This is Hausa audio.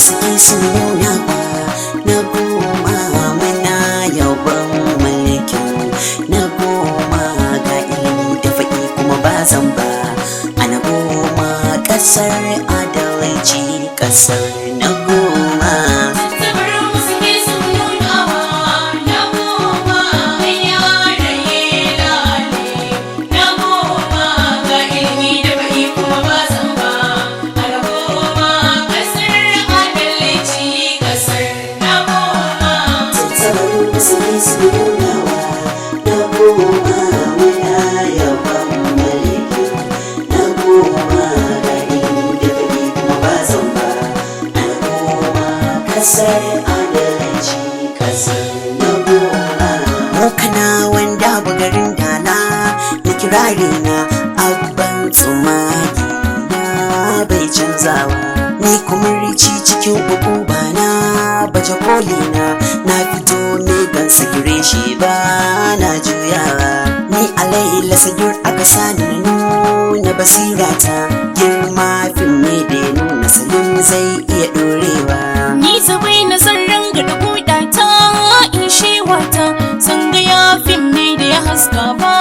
suke suna ba na goma muna yaban mulkin na goma ga ilimi da faɗi kuma ba zan ba ana goma ƙasar adalci ƙasar na goma. Kasar adalci kasar na goma. Mokana wanda bugarin dala na kirari na abban tsumaki na bai canzawa ni kuma rici cikin uku bana baje koli na fito ne gan sagire shi ba na juyawa ni alaila sagur aka sani na nuna basirata girma fim ne da ya nuna salim zai iya dorewa ni zabai na san ranga da buɗata in shi wata san ga ya fim ne da ya haska ba